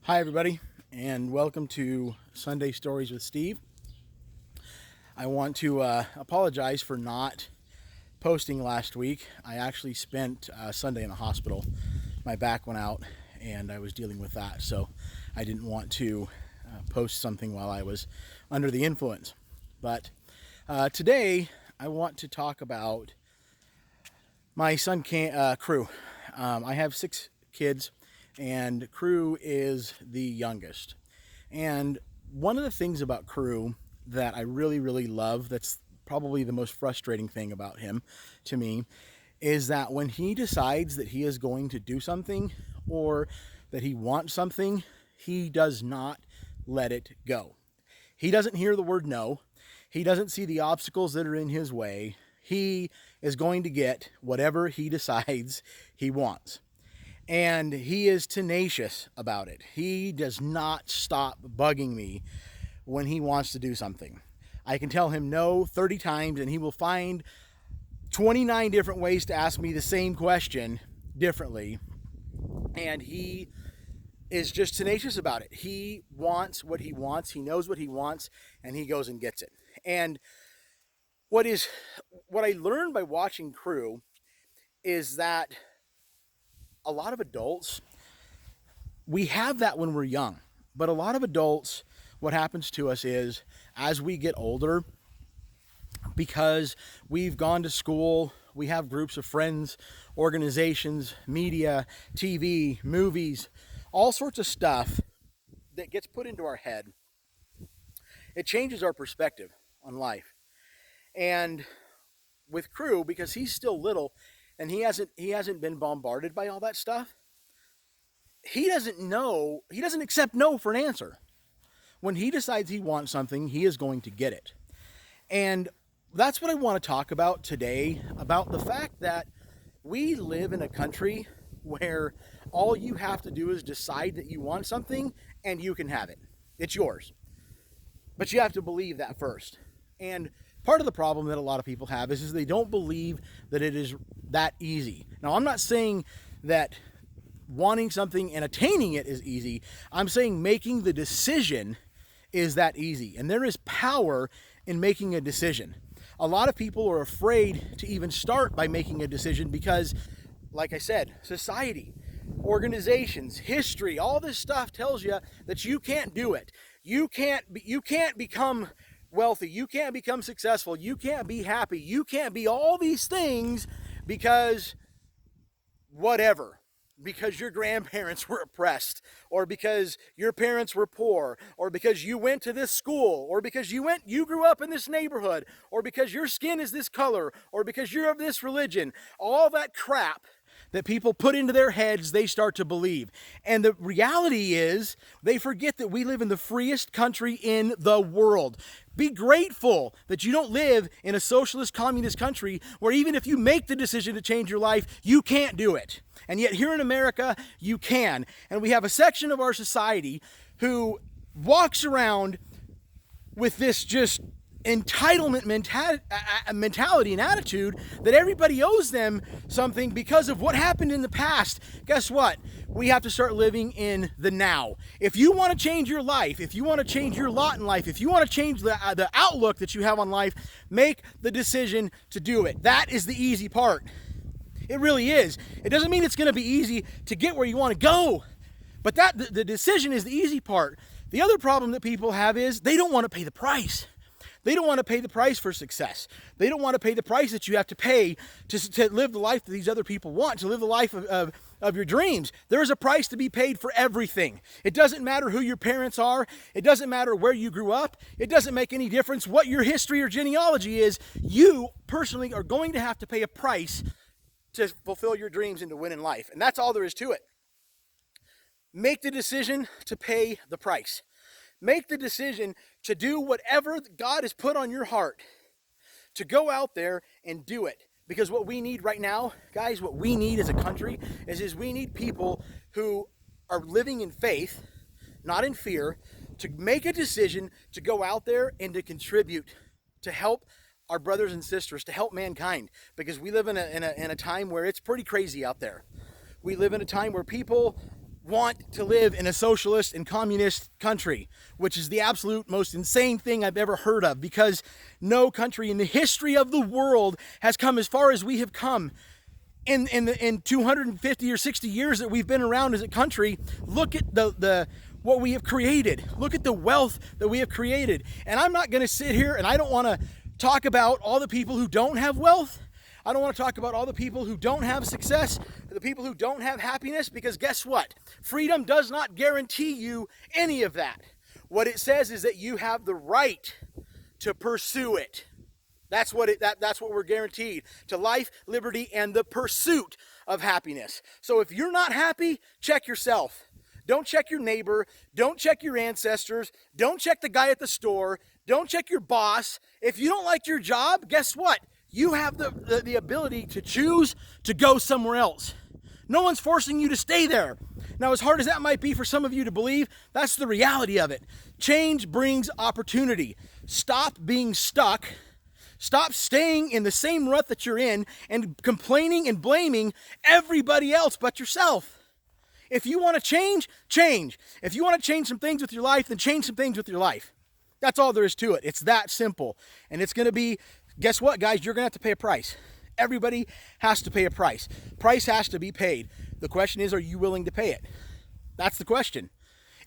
Hi, everybody, and welcome to Sunday Stories with Steve. I want to apologize for not posting last week. I actually spent Sunday in the hospital. My back went out, and I was dealing with that, so I didn't want to post something while I was under the influence. But today, I want to talk about my son Crew. I have 6 kids, and Crew is the youngest. And one of the things about Crew that I really love, that's probably the most frustrating thing about him to me, is that when he decides that he is going to do something or that he wants something, he does not let it go. He doesn't hear the word no. He doesn't see the obstacles that are in his way. He is going to get whatever he decides he wants. And he is tenacious about it. He does not stop bugging me when he wants to do something. I can tell him no 30 times and he will find 29 different ways to ask me the same question differently. And he is just tenacious about it. He wants what he wants. He knows what he wants, and he goes and gets it. And what I learned by watching Crew is that a lot of adults, we have that when we're young, but a lot of adults, what happens to us is as we get older, because we've gone to school, we have groups of friends, organizations, media, TV, movies, all sorts of stuff that gets put into our head. It changes our perspective on life. And with Crew, because he's still little and he hasn't been bombarded by all that stuff, he doesn't accept no for an answer. When he decides he wants something, he is going to get it. And that's what I want to talk about today, about the fact that we live in a country where all you have to do is decide that you want something and you can have it. It's yours. But you have to believe that first. And part of the problem that a lot of people have is they don't believe that it is that easy. Now, I'm not saying that wanting something and attaining it is easy. I'm saying making the decision is that easy. And there is power in making a decision. A lot of people are afraid to even start by making a decision because, like I said, society, organizations, history, all this stuff tells you that you can't do it. You can't become wealthy. You can't become successful. You can't be happy. You can't be all these things because whatever. Because your grandparents were oppressed, or because your parents were poor, or because you went to this school, or because you grew up in this neighborhood, or because your skin is this color, or because you're of this religion. All that crap that people put into their heads, they start to believe. And the reality is, they forget that we live in the freest country in the world. Be grateful that you don't live in a socialist, communist country where even if you make the decision to change your life, you can't do it. And yet here in America, you can. And we have a section of our society who walks around with this just entitlement mentality and attitude that everybody owes them something because of what happened in the past. Guess what? We have to start living in the now. If you want to change your life, if you want to change your lot in life, if you want to change the outlook that you have on life, make the decision to do it. That is the easy part. It really is. It doesn't mean it's going to be easy to get where you want to go, but the decision is the easy part. The other problem that people have is they don't want to pay the price. They don't want to pay the price for success. They don't want to pay the price that you have to pay to live the life that these other people want, to live the life of your dreams. There is a price to be paid for everything. It doesn't matter who your parents are. It doesn't matter where you grew up. It doesn't make any difference what your history or genealogy is. You personally are going to have to pay a price to fulfill your dreams and to win in life. And that's all there is to it. Make the decision to pay the price. Make the decision to do whatever God has put on your heart, to go out there and do it. Because what we need right now, guys, what we need as a country is we need people who are living in faith, not in fear, to make a decision to go out there and to contribute, to help our brothers and sisters, to help mankind. Because we live in a time where it's pretty crazy out there. We live in a time where people want to live in a socialist and communist country, which is the absolute most insane thing I've ever heard of, because no country in the history of the world has come as far as we have come in 250 or 60 years that we've been around as a country. Look at the what we have created. Look at the wealth that we have created. And I'm not going to sit here, and I don't want to talk about all the people who don't have wealth. I don't want to talk about all the people who don't have success, the people who don't have happiness, because guess what? Freedom does not guarantee you any of that. What it says is that you have the right to pursue it. That's what we're guaranteed, to life, liberty, and the pursuit of happiness. So if you're not happy, check yourself. Don't check your neighbor. Don't check your ancestors. Don't check the guy at the store. Don't check your boss. If you don't like your job, guess what? You have the ability to choose to go somewhere else. No one's forcing you to stay there. Now, as hard as that might be for some of you to believe, that's the reality of it. Change brings opportunity. Stop being stuck. Stop staying in the same rut that you're in and complaining and blaming everybody else but yourself. If you want to change, change. If you want to change some things with your life, then change some things with your life. That's all there is to it. It's that simple. And it's going to be, guess what, guys? You're going to have to pay a price. Everybody has to pay a price. Price has to be paid. The question is, are you willing to pay it? That's the question.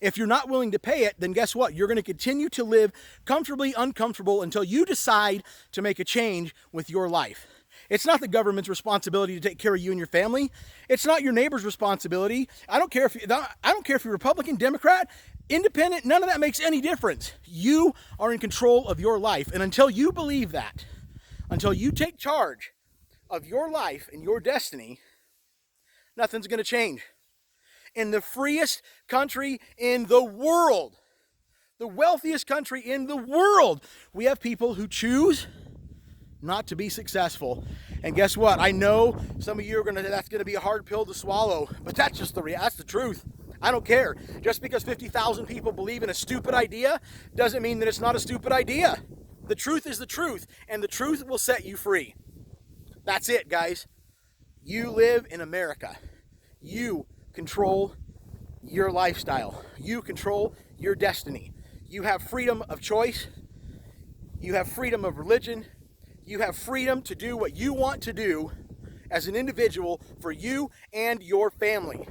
If you're not willing to pay it, then guess what? You're going to continue to live comfortably uncomfortable until you decide to make a change with your life. It's not the government's responsibility to take care of you and your family. It's not your neighbor's responsibility. I don't care if you're Republican, Democrat, Independent, none of that makes any difference. You are in control of your life. And until you believe that, until you take charge of your life and your destiny, nothing's going to change. In the freest country in the world, the wealthiest country in the world, we have people who choose not to be successful. And guess what? I know some of you are that's going to be a hard pill to swallow, but that's just that's the truth. I don't care. Just because 50,000 people believe in a stupid idea doesn't mean that it's not a stupid idea. The truth is the truth, and the truth will set you free. That's it, guys. You live in America. You control your lifestyle. You control your destiny. You have freedom of choice. You have freedom of religion. You have freedom to do what you want to do as an individual for you and your family.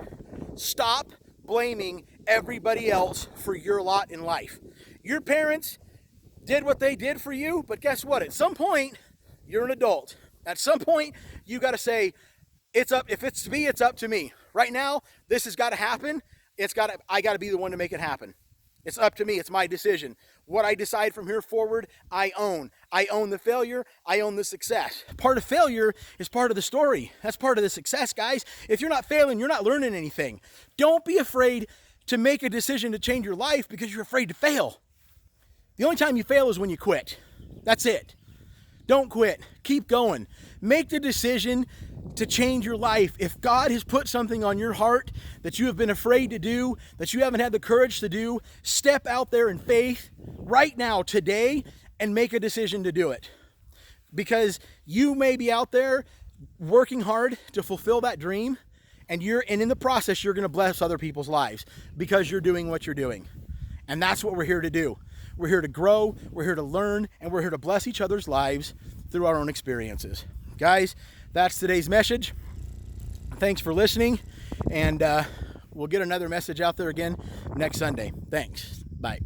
Stop blaming everybody else for your lot in life. Your parents did what they did for you, but guess what? At some point, you're an adult. At some point, you got to say, if it's to be, it's up to me. Right now, this has got to happen. I got to be the one to make it happen. It's up to me. It's my decision. What I decide from here forward, I own. I own the failure. I own the success. Part of failure is part of the story. That's part of the success, guys. If you're not failing, you're not learning anything. Don't be afraid to make a decision to change your life because you're afraid to fail. The only time you fail is when you quit. That's it. Don't quit. Keep going. Make the decision to change your life. If God has put something on your heart that you have been afraid to do, that you haven't had the courage to do, step out there in faith right now, today, and make a decision to do it. Because you may be out there working hard to fulfill that dream, and in the process, you're going to bless other people's lives because you're doing what you're doing. And that's what we're here to do. We're here to grow, we're here to learn, and we're here to bless each other's lives through our own experiences. Guys, that's today's message. Thanks for listening, and we'll get another message out there again next Sunday. Thanks. Bye.